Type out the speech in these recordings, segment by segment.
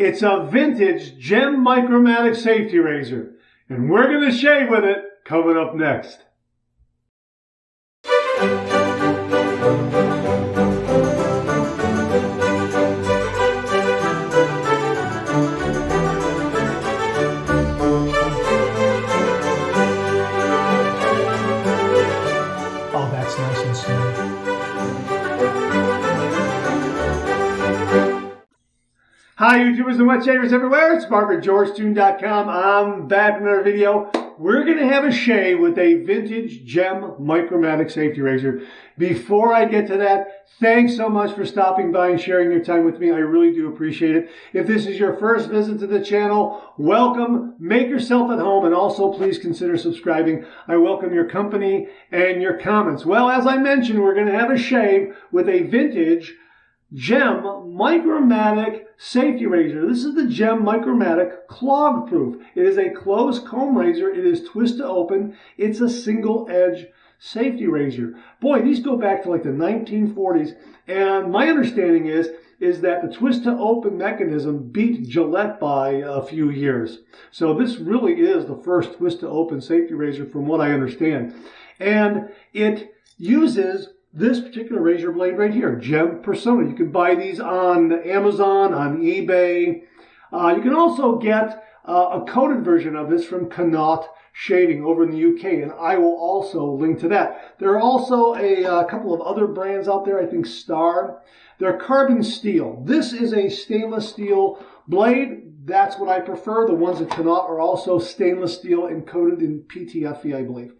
It's a vintage Gem Micromatic safety razor, and we're going to shave with it coming up next. Oh, that's nice and smooth. Hi YouTubers and wet shavers everywhere, it's Mark at GeorgeToon.com. I'm back in another video. We're going to have a shave with a vintage Gem Micromatic safety razor. Before I get to that, thanks so much for stopping by and sharing your time with me. I really do appreciate it. If this is your first visit to the channel, welcome. Make yourself at home, and also please consider subscribing. I welcome your company and your comments. Well, as I mentioned, we're going to have a shave with a vintage Gem Micromatic safety razor. This is the Gem Micromatic Clog Pruf. It is a closed comb razor. It is twist to open. It's a single edge safety razor. Boy, these go back to like the 1940s. And my understanding is that the twist to open mechanism beat Gillette by a few years. So this really is the first twist to open safety razor from what I understand. And it uses this particular razor blade right here, Gem Persona. You can buy these on Amazon, on eBay. You can also get a coated version of this from Connaught Shaving over in the UK, and I will also link to that. There are also a couple of other brands out there, I think Star. They're carbon steel. This is a stainless steel blade. That's what I prefer. The ones at Connaught are also stainless steel and coated in PTFE, I believe.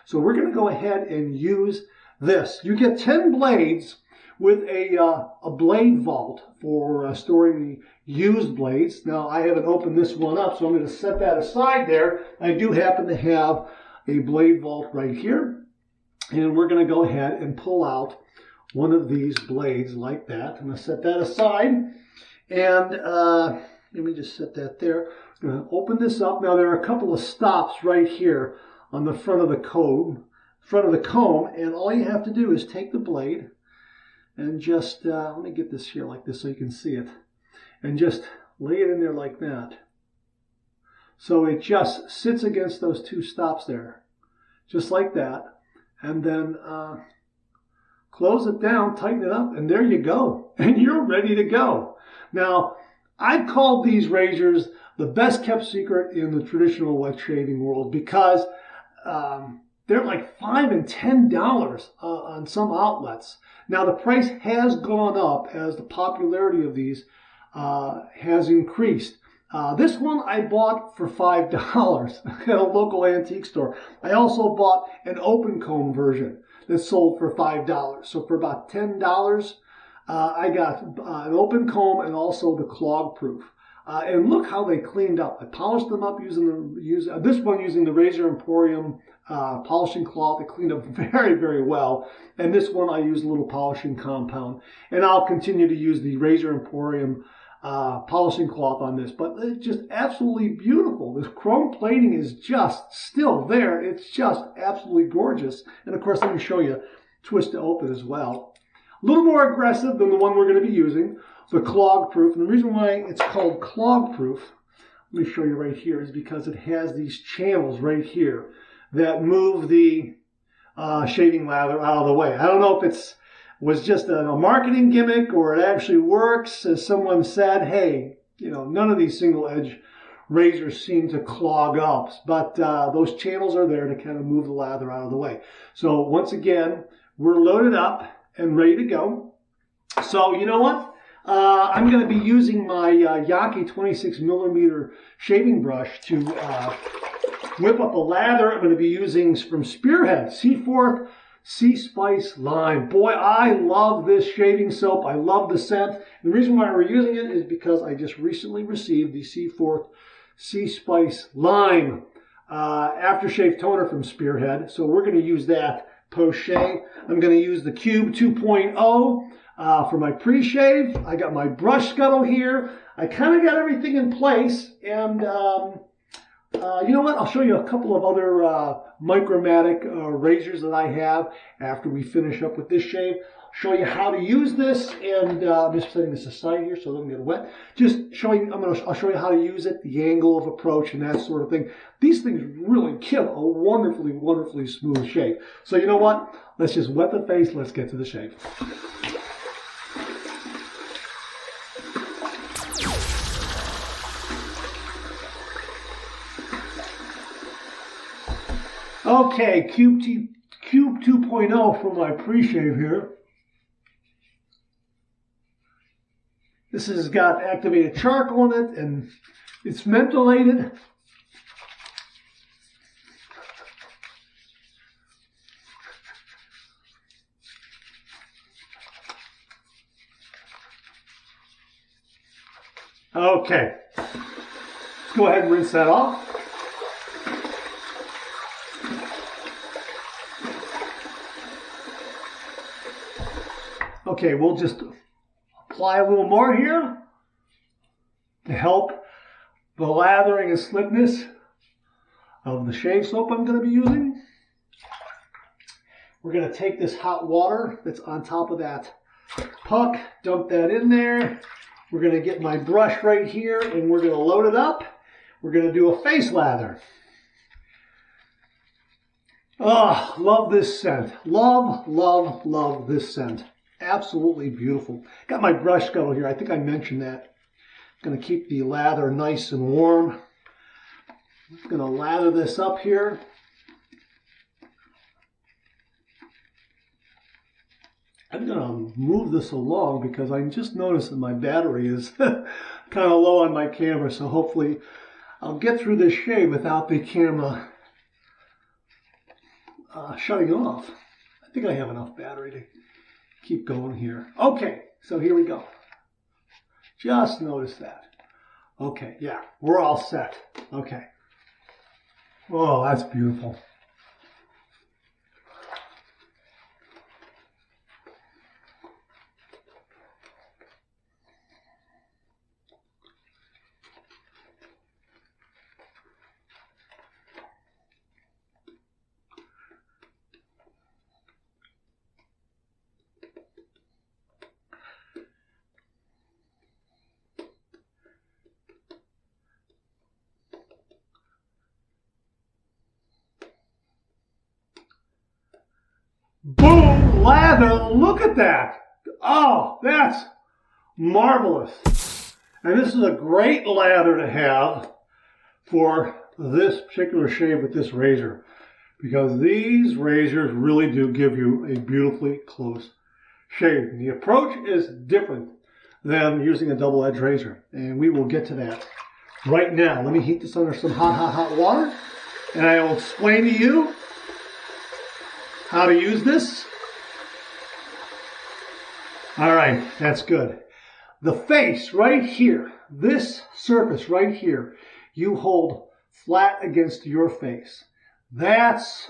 So we're going to go ahead and use this. You get 10 blades with a blade vault for storing the used blades. Now, I haven't opened this one up, so I'm going to set that aside there. I do happen to have a blade vault right here, and we're going to go ahead and pull out one of these blades like that. I'm going to set that aside, and let me just set that there. I'm going to open this up. Now, there are a couple of stops right here on the front of the comb, and all you have to do is take the blade and just, let me get this here like this so you can see it, and just lay it in there like that. So it just sits against those two stops there, just like that, and then close it down, tighten it up, and there you go, and you're ready to go. Now, I've called these razors the best kept secret in the traditional wet shaving world because they're like $5 and $10 on some outlets. Now, the price has gone up as the popularity of these has increased. This one I bought for $5 at a local antique store. I also bought an open comb version that sold for $5. So for about $10, I got an open comb and also the Clog Pruf. And look how they cleaned up. I polished them up using this one using the Razor Emporium polishing cloth. It cleaned up very, very well. And this one I used a little polishing compound. And I'll continue to use the Razor Emporium polishing cloth on this. But it's just absolutely beautiful. This chrome plating is just still there. It's just absolutely gorgeous. And of course, let me show you twist to open as well. A little more aggressive than the one we're going to be using, the Clog Pruf. And the reason why it's called Clog Pruf, let me show you right here, is because it has these channels right here that move the shaving lather out of the way. I don't know if it was just a marketing gimmick or it actually works. As someone said, hey, you know, none of these single edge razors seem to clog up, but those channels are there to kind of move the lather out of the way. So once again, we're loaded up and ready to go. So you know what? I'm going to be using my Yaki 26mm shaving brush to whip up a lather. I'm going to be using from Spearhead, Seaforth Sea Spice Lime. Boy, I love this shaving soap. I love the scent. The reason why we're using it is because I just recently received the Seaforth Sea Spice Lime aftershave toner from Spearhead. So we're going to use that post-shave. I'm going to use the Cube 2.0 for my pre-shave. I got my brush scuttle here. I kind of got everything in place, and you know what? I'll show you a couple of other Micromatic razors that I have after we finish up with this shave. show you how to use this, and I'm just setting this aside here so it doesn't get wet. Just showing, I'll show you how to use it, the angle of approach and that sort of thing. These things really give a wonderfully, wonderfully smooth shave. So you know what? Let's just wet the face. Let's get to the shave. Okay, Cube 2.0 for my pre-shave here. This has got activated charcoal in it, and it's ventilated. Okay, let's go ahead and rinse that off. Okay, we'll just apply a little more here to help the lathering and slickness of the shave soap I'm going to be using. We're going to take this hot water that's on top of that puck, dump that in there. We're going to get my brush right here and we're going to load it up. We're going to do a face lather. Oh, love this scent. Love, love, love this scent. Absolutely beautiful. Got my brush scuttle here. I think I mentioned that. Going to keep the lather nice and warm. I'm going to lather this up here. I'm going to move this along because I just noticed that my battery is kind of low on my camera. So hopefully I'll get through this shave without the camera shutting off. I think I have enough battery to keep going here. Okay, so here we go. Just notice that. Okay, yeah, we're all set. Okay. Oh, that's beautiful. Boom, lather, look at that. Oh, that's marvelous. And this is a great lather to have for this particular shave with this razor, because these razors really do give you a beautifully close shave. The approach is different than using a double-edged razor, and we will get to that right now. Let me heat this under some hot water, and I will explain to you how to use this. All right, that's good. The face right here, this surface right here, you hold flat against your face. That's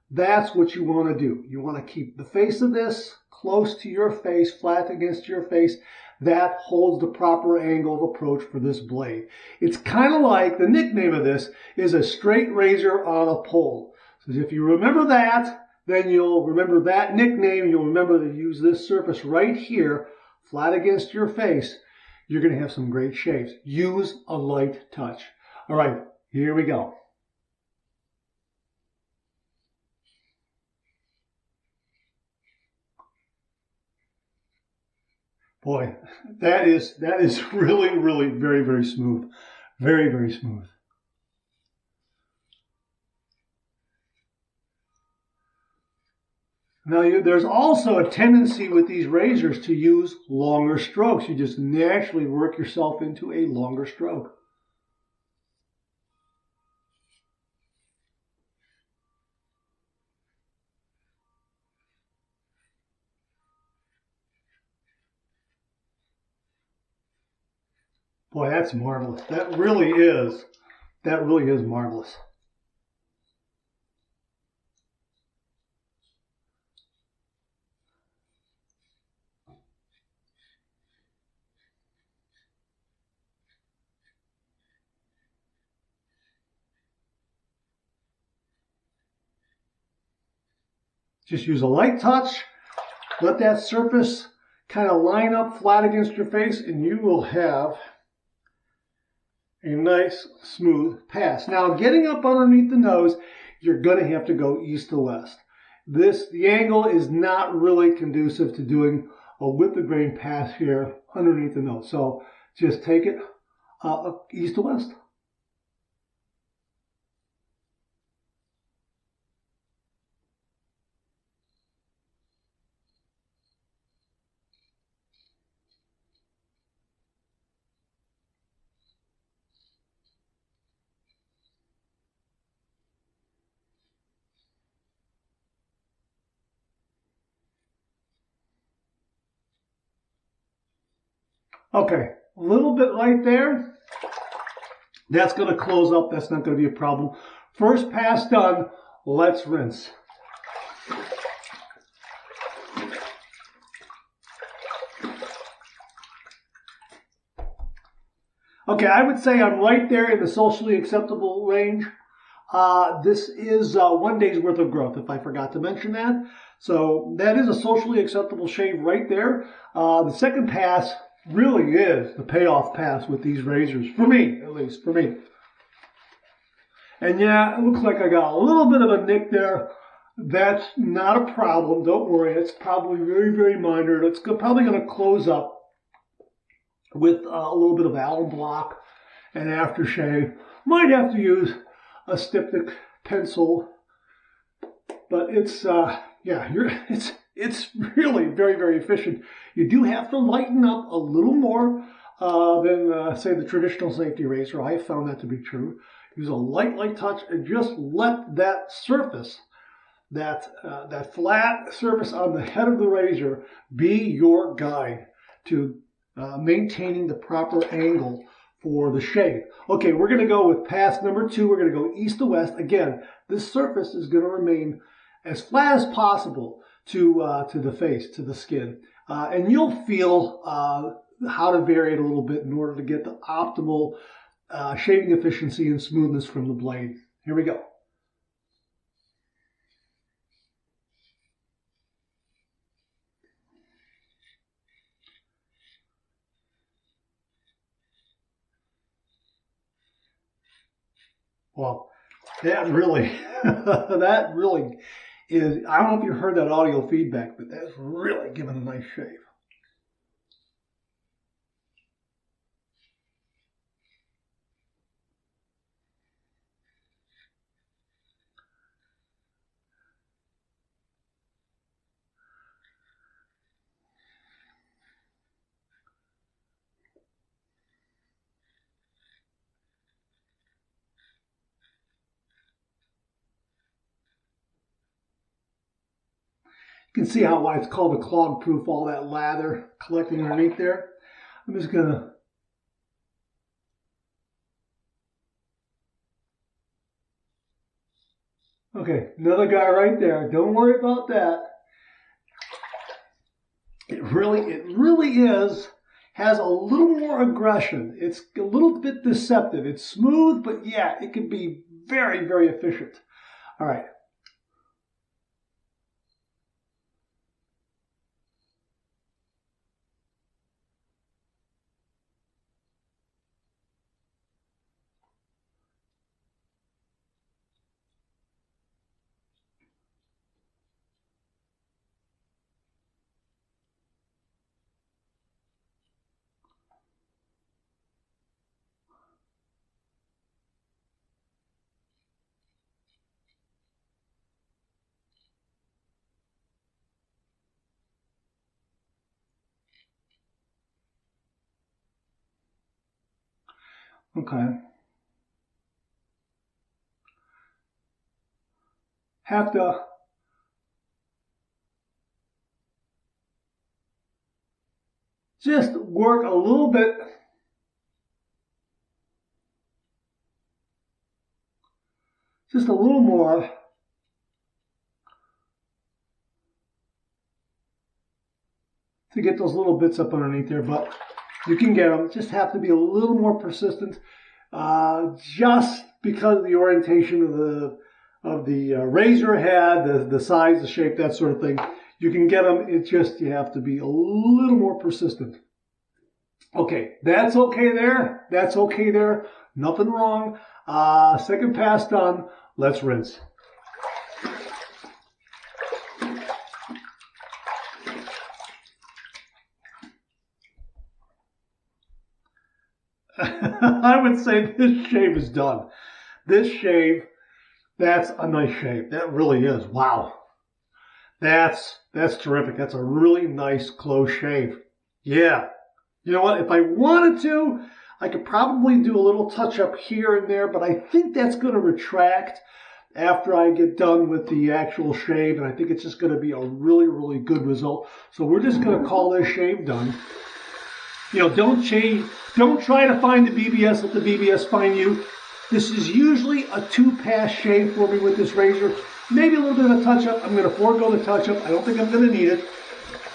what you want to do. You want to keep the face of this close to your face, flat against your face. That holds the proper angle of approach for this blade. It's kind of like, the nickname of this is a straight razor on a pole. So if you remember that, then you'll remember that nickname. You'll remember to use this surface right here, flat against your face. You're going to have some great shaves. Use a light touch. All right, here we go. Boy, that is really, really very, very smooth. Very, very smooth. Now, there's also a tendency with these razors to use longer strokes. You just naturally work yourself into a longer stroke. Boy, that's marvelous. That really is marvelous. Just use a light touch, Let that surface kind of line up flat against your face, and you will have a nice, smooth pass. Now, getting up underneath the nose, you're going to have to go east to west. The angle is not really conducive to doing a with the grain pass here underneath the nose. So just take it east to west. Okay, a little bit right there. That's going to close up. That's not going to be a problem. First pass done. Let's rinse. Okay, I would say I'm right there in the socially acceptable range. This is 1 day's worth of growth, if I forgot to mention that. So that is a socially acceptable shave right there. The second pass really is the payoff pass with these razors, for me, at least, for me. And yeah, it looks like I got a little bit of a nick there. That's not a problem, don't worry. It's probably very, very minor. It's probably going to close up with a little bit of alum block and aftershave. Might have to use a styptic pencil, but it's, it's really very, very efficient. You do have to lighten up a little more than, say, the traditional safety razor. I have found that to be true. Use a light touch and just let that surface, that flat surface on the head of the razor, be your guide to maintaining the proper angle for the shave. Okay, we're going to go with pass number 2. We're going to go east to west. Again, this surface is going to remain as flat as possible to the face, to the skin. And you'll feel how to vary it a little bit in order to get the optimal shaving efficiency and smoothness from the blade. Here we go. Well, that really, that really is, I don't know if you heard that audio feedback, but that's really giving a nice shave. You can see why it's called a clog proof, all that lather collecting underneath there. I'm just going to okay, another guy right there. Don't worry about that. It really has a little more aggression. It's a little bit deceptive. It's smooth, but yeah, it can be very, very efficient. All right. Okay. Have to just work a little bit. Just a little more. To get those little bits up underneath there, but you can get them. Just have to be a little more persistent, just because of the orientation of the razor head, the size, the shape, that sort of thing. You can get them, it's just you have to be a little more persistent. Okay, that's okay there. That's okay there. Nothing wrong. Second pass done. Let's rinse. I would say this shave is done. This shave, that's a nice shave. That really is. Wow. That's terrific. That's a really nice close shave. Yeah. You know what? If I wanted to, I could probably do a little touch up here and there, but I think that's going to retract after I get done with the actual shave, and I think it's just going to be a really, really good result. So we're just going to call this shave done. You know, don't try to find the BBS, let the BBS find you. This is usually a 2-pass shave for me with this razor. Maybe a little bit of a touch-up. I'm going to forego the touch-up. I don't think I'm going to need it.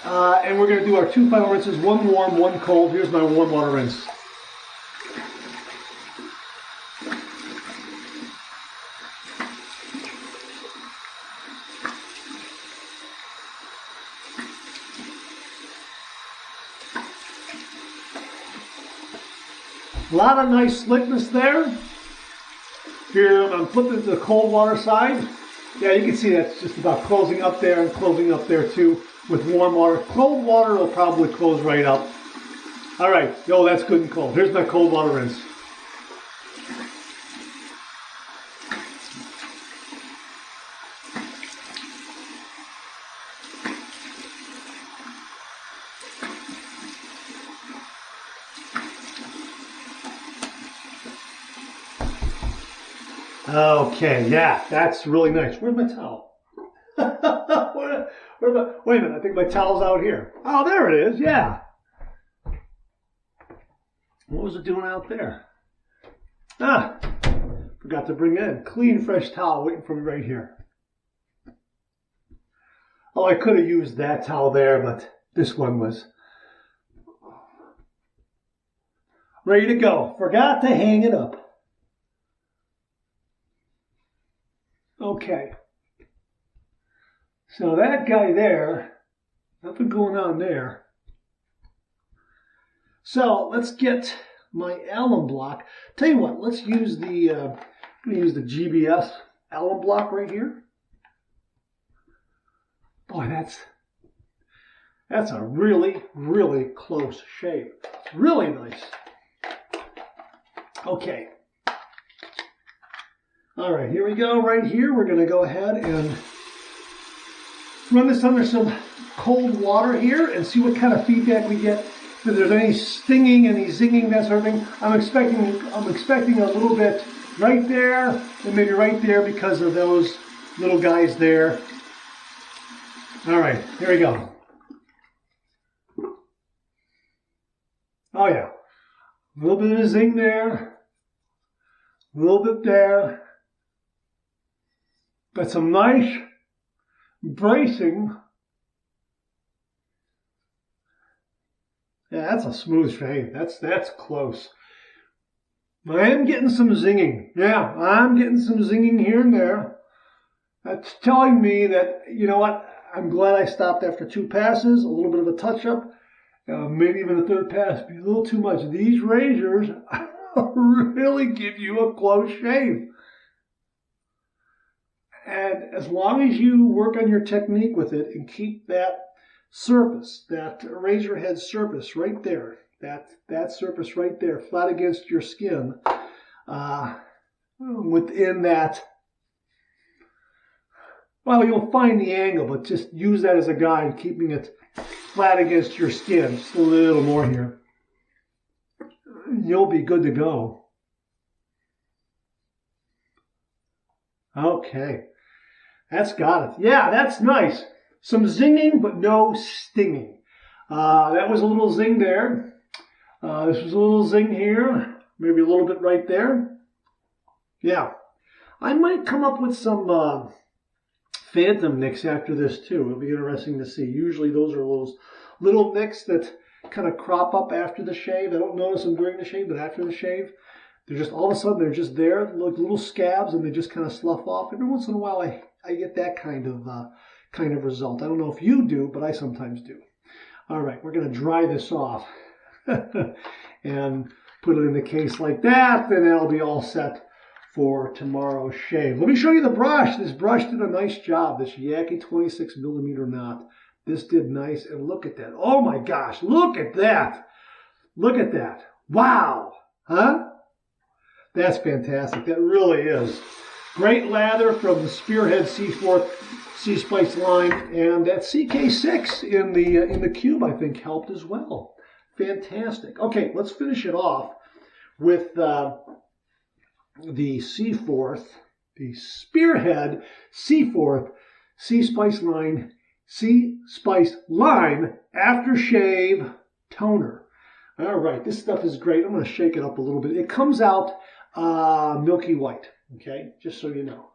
And we're going to do our 2 final rinses, 1 warm, 1 cold. Here's my warm water rinse. A lot of nice slickness there. Here I'm flipping to the cold water side. Yeah, you can see that's just about closing up there and closing up there too with warm water. Cold water will probably close right up. All right, oh, that's good and cold. Here's my cold water rinse. Okay, yeah, that's really nice. Where's my towel? Wait a minute, I think my towel's out here. Oh, there it is, yeah. What was it doing out there? Ah, forgot to bring it in. Clean, fresh towel waiting for me right here. Oh, I could have used that towel there, but this one was ready to go. Forgot to hang it up. Okay, so that guy there, nothing going on there. So let's get my alum block. Tell you what, let's use the I'm going to use the GBS alum block right here. Boy, that's a really, really close shave. Really nice. Okay. All right, here we go. Right here, we're going to go ahead and run this under some cold water here and see what kind of feedback we get. If there's any stinging, any zinging, that sort of thing. I'm expecting a little bit right there and maybe right there because of those little guys there. All right, here we go. Oh yeah, a little bit of zing there, a little bit there. But some nice bracing. Yeah, that's a smooth shave. That's close. I am getting some zinging. Yeah, I'm getting some zinging here and there. That's telling me that, you know what, I'm glad I stopped after 2 passes, a little bit of a touch-up, maybe even a 3rd pass, be a little too much. These razors really give you a close shave. And as long as you work on your technique with it and keep that surface, that razor head surface right there, that surface right there, flat against your skin, within that, well, you'll find the angle, but just use that as a guide, keeping it flat against your skin. Just a little more here. You'll be good to go. Okay. That's got it. Yeah, that's nice. Some zinging, but no stinging. That was a little zing there. This was a little zing here. Maybe a little bit right there. Yeah. I might come up with some phantom nicks after this too. It'll be interesting to see. Usually those are those little nicks that kind of crop up after the shave. I don't notice them during the shave, but after the shave, they're just all of a sudden they're just there, like little scabs, and they just kind of slough off. Every once in a while I get that kind kind of result. I don't know if you do, but I sometimes do. All right, we're going to dry this off and put it in the case like that, and it'll be all set for tomorrow's shave. Let me show you the brush. This brush did a nice job. This Yaki 26mm knot. This did nice, and look at that. Oh my gosh, look at that. Look at that. Wow. Huh? That's fantastic. That really is. Great lather from the Spearhead C4 C-Spice line, and that CK6 in the cube, I think, helped as well. Fantastic. Okay, let's finish it off with the C4th, the Spearhead C4th C-Spice line Aftershave Toner. All right, this stuff is great. I'm going to shake it up a little bit. It comes out milky white, okay, just so you know.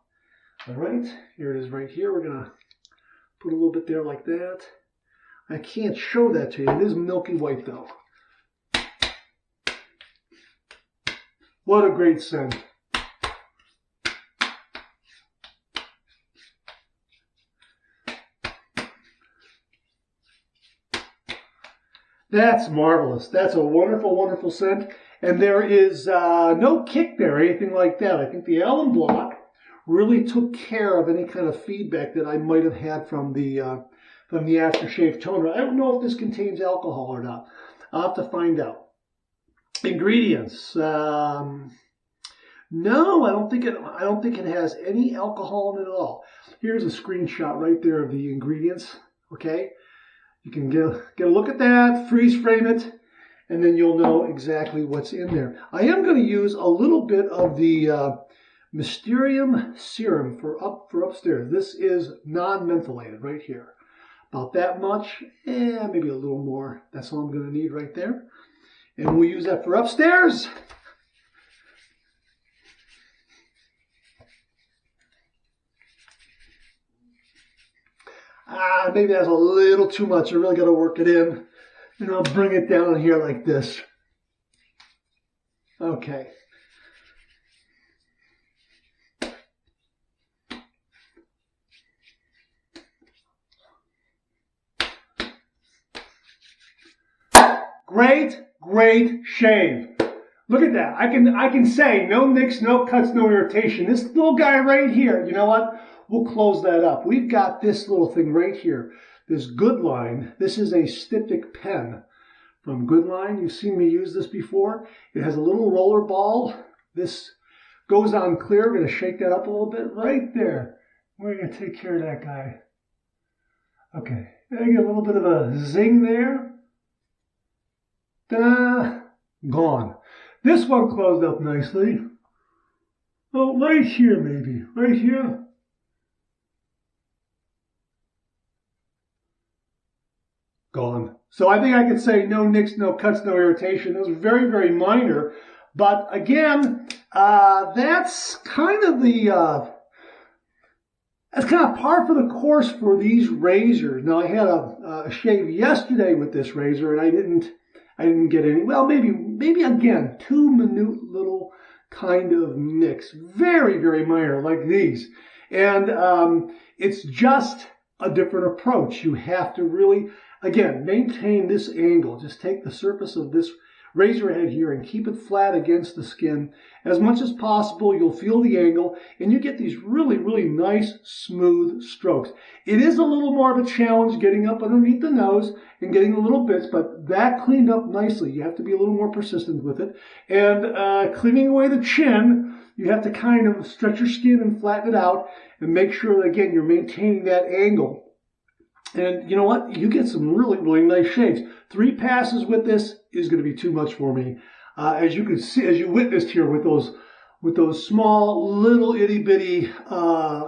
All right, here it is right here. We're going to put a little bit there like that. I can't show that to you. It is milky white, though. What a great scent. That's marvelous. That's a wonderful, wonderful scent. And there is no kick there or anything like that. I think the Alum block really took care of any kind of feedback that I might have had from the aftershave toner. I don't know if this contains alcohol or not. I'll have to find out. Ingredients. No, I don't think it has any alcohol in it at all. Here's a screenshot right there of the ingredients. Okay. You can get a look at that, freeze frame it, and then you'll know exactly what's in there. I am going to use a little bit of the Mysterium serum for upstairs. This is non-mentholated right here. About that much, maybe a little more. That's all I'm going to need right there. And we'll use that for upstairs. Maybe that's a little too much. I really got to work it in. And I'll bring it down here like this. Okay. Great, great shave. Look at that. I can say no nicks, no cuts, no irritation. This little guy right here, you know what? We'll close that up. We've got this little thing right here. This Goodline. This is a styptic pen from Goodline. You've seen me use this before. It has a little roller ball. This goes on clear. We're going to shake that up a little bit right there. We're going to take care of that guy. Okay. I get a little bit of a zing there. Ta-da! Gone. This one closed up nicely. Oh, right here maybe. Right here. Gone. So I think I could say no nicks, no cuts, no irritation. Those are very, very minor. But again, that's kind of par for the course for these razors. Now I had a shave yesterday with this razor, and I didn't get any. Well, maybe again 2 minute little kind of nicks, very, very minor like these, and it's just a different approach. You have to really, again, maintain this angle. Just take the surface of this razor head here and keep it flat against the skin as much as possible. You'll feel the angle, and you get these really, really nice, smooth strokes. It is a little more of a challenge getting up underneath the nose and getting the little bits, but that cleaned up nicely. You have to be a little more persistent with it. And cleaning away the chin, you have to kind of stretch your skin and flatten it out and make sure that, again, you're maintaining that angle. And you know what? You get some really, really nice shaves. 3 passes with this is going to be too much for me. As you can see, as you witnessed here with those small, little itty bitty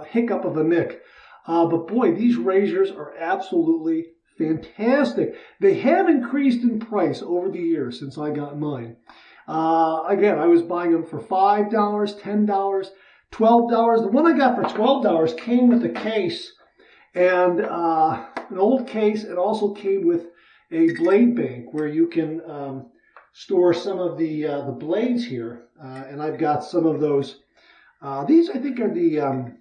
hiccup of a nick. But boy, these razors are absolutely fantastic. They have increased in price over the years since I got mine. Again, I was buying them for $5, $10, $12. The one I got for $12 came with a case and an old case. It also came with a blade bank where you can store some of the blades here. And I've got some of those. These I think are the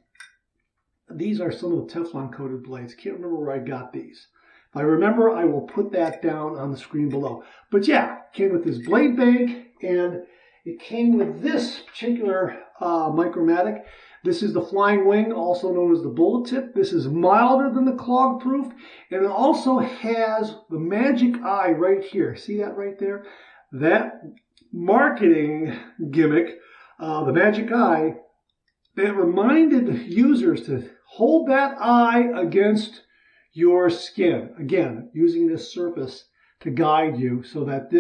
these are some of the Teflon coated blades. Can't remember where I got these. If I remember, I will put that down on the screen below. But yeah, came with this blade bank, and it came with this particular Micromatic. This is the Flying Wing, also known as the Bullet Tip. This is milder than the Clog Pruf, and it also has the magic eye right here. See that right there? That marketing gimmick, the magic eye, that reminded users to hold that eye against your skin. Again, using this surface to guide you so that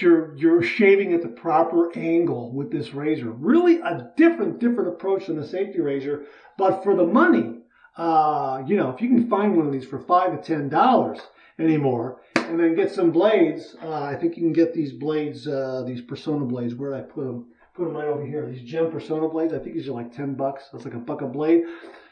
you're shaving at the proper angle with this razor. Really a different approach than a safety razor, but for the money, you know, if you can find one of these for $5 to $10 anymore, and then get some blades, I think you can get these blades, these Persona blades. Where did I put them? Put them right over here. These Gem Persona blades, I think these are like $10. That's like $1 a blade.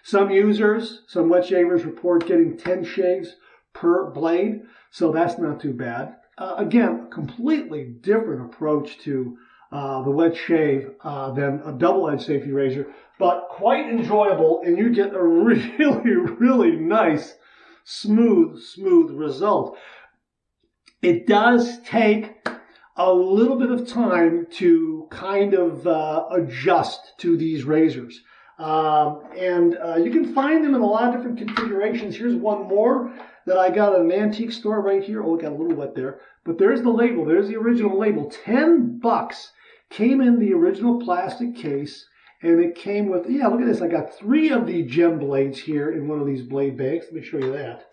Some users, some wet shavers report getting 10 shaves per blade, so that's not too bad. Again, a completely different approach to the wet shave than a double-edged safety razor, but quite enjoyable, and you get a really nice, smooth result. It does take a little bit of time to kind of adjust to these razors. You can find them in a lot of different configurations. Here's one more that I got at an antique store right here. Oh, it got a little wet there. But there's the label. There's the original label. $10. Came in the original plastic case. And it came with, yeah, look at this. I got 3 of the Gem blades here in one of these blade banks. Let me show you that.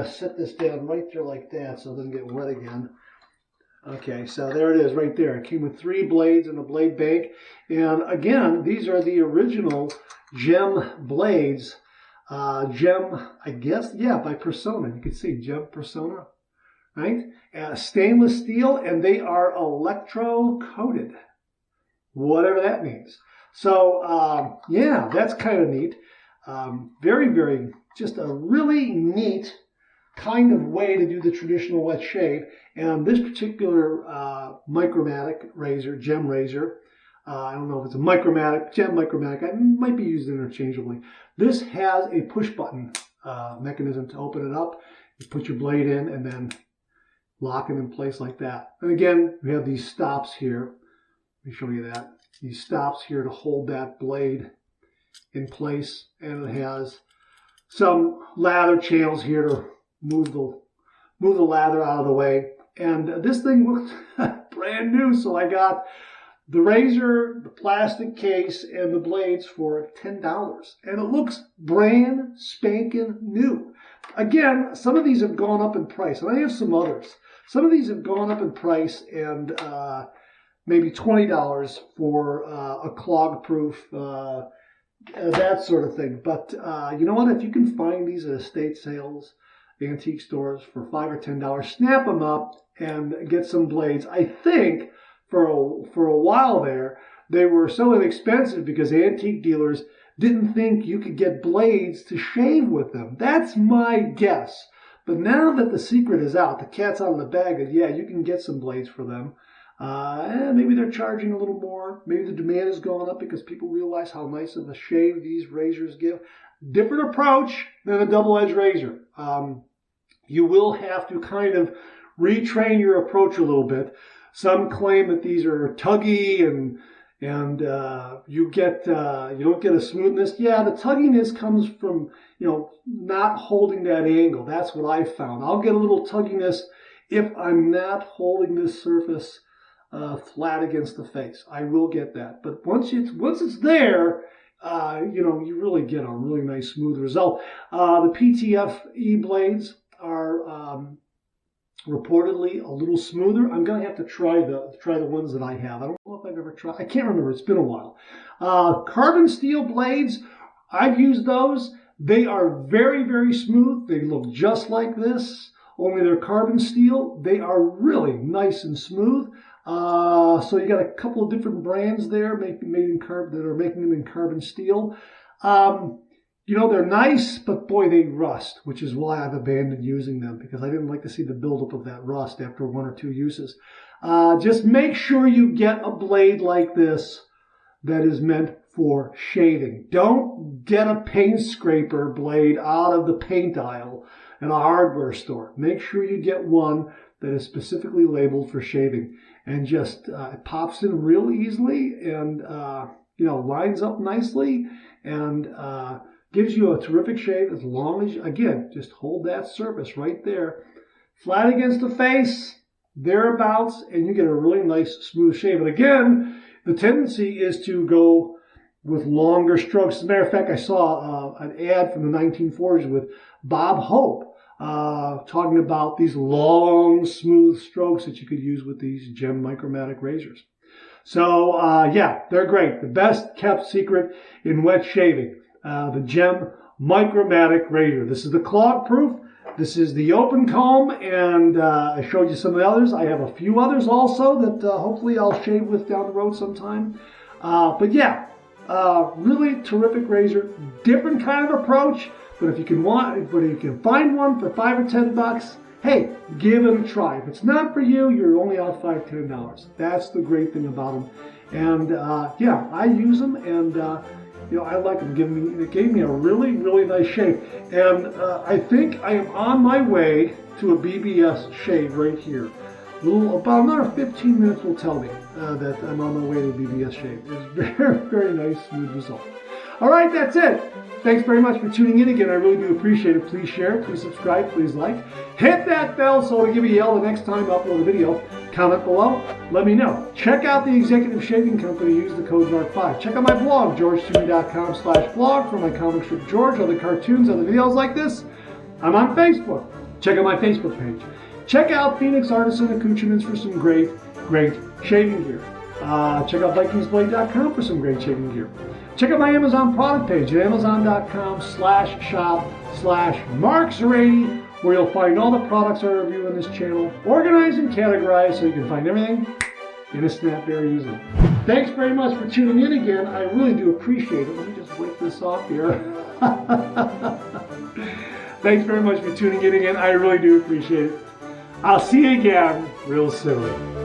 Set this down right there like that so it doesn't get wet again. Okay, so there it is right there. It came with 3 blades in the blade bank. And again, these are the original Gem blades. Gem, I guess, yeah, by Persona. You can see Gem Persona, right? Stainless steel, and they are electro-coated, whatever that means. So, yeah, that's kind of neat. Very, just a really neat kind of way to do the traditional wet shave. And this particular Micromatic razor, Gem razor, I don't know if it's a Micromatic, Gem Micromatic, I might be used interchangeably. This has a push button mechanism to open it up. You put your blade in and then lock it in place like that. And again, we have these stops here. Let me show you that. These stops here to hold that blade in place. And it has some lather channels here to move the lather out of the way. And this thing looks brand new, so I got the razor, the plastic case, and the blades for $10. And it looks brand spanking new. Again, some of these have gone up in price, and I have some others. Some of these have gone up in price, and maybe $20 for a clog proof, that sort of thing. But you know what? If you can find these at estate sales, antique stores for $5 or $10, snap them up and get some blades. I think for a while there, they were so inexpensive because antique dealers didn't think you could get blades to shave with them. That's my guess. But now that the secret is out, the cat's out of the bag, and yeah, you can get some blades for them. Maybe they're charging a little more. Maybe the demand has gone up because people realize how nice of a shave these razors give. Different approach than a double-edged razor. You will have to kind of retrain your approach a little bit. Some claim that these are tuggy and you don't get a smoothness. Yeah, the tugginess comes from, you know, not holding that angle. That's what I found. I'll get a little tugginess if I'm not holding this surface flat against the face. I will get that. But once it's there, you know, you really get a really nice smooth result. The PTFE blades are reportedly a little smoother. I'm going to have to try the ones that I have. I don't know if I've ever tried. I can't remember. It's been a while. Carbon steel blades, I've used those. They are very, very smooth. They look just like this, only they're carbon steel. They are really nice and smooth. So you got a couple of different brands there that are making them in carbon steel. You know, they're nice, but boy, they rust, which is why I've abandoned using them, because I didn't like to see the buildup of that rust after 1 or 2 uses. Just make sure you get a blade like this that is meant for shaving. Don't get a paint scraper blade out of the paint aisle in a hardware store. Make sure you get one that is specifically labeled for shaving, and just it pops in real easily, and lines up nicely, and gives you a terrific shave as long as, again, just hold that surface right there, flat against the face, thereabouts, and you get a really nice smooth shave. And again, the tendency is to go with longer strokes. As a matter of fact, I saw an ad from the 1940s with Bob Hope talking about these long, smooth strokes that you could use with these Gem Micromatic razors. So, yeah, they're great. The best kept secret in wet shaving, the Gem Micromatic razor. This is the Clog Pruf. This is the open comb, and I showed you some of the others. I have a few others also that hopefully I'll shave with down the road sometime. But yeah, really terrific razor. Different kind of approach, but if you can find one for $5 or $10, hey, give it a try. If it's not for you, you're only out $5, $10. That's the great thing about them. And yeah, I use them, and I like them. It gave me a really, really nice shave. And I think I am on my way to a BBS shave right here. About another 15 minutes will tell me that I'm on my way to a BBS shave. It's very, very nice, smooth result. All right, that's it. Thanks very much for tuning in again. I really do appreciate it. Please share, please subscribe, please like. Hit that bell so it'll give you a yell the next time I upload a video. Comment below. Let me know. Check out the Executive Shaving Company. Use the code MARK5. Check out my blog, georgetoon.com/blog, for my comic strip George, other cartoons, other videos like this. I'm on Facebook. Check out my Facebook page. Check out Phoenix Artisan Accoutrements for some great, great shaving gear. Check out VikingsBlade.com for some great shaving gear. Check out my Amazon product page at amazon.com/shop/marks80, where you'll find all the products I review on this channel, organized and categorized so you can find everything in a snap very easily. Thanks very much for tuning in again. I really do appreciate it. Let me just wipe this off here. Thanks very much for tuning in again. I really do appreciate it. I'll see you again real soon.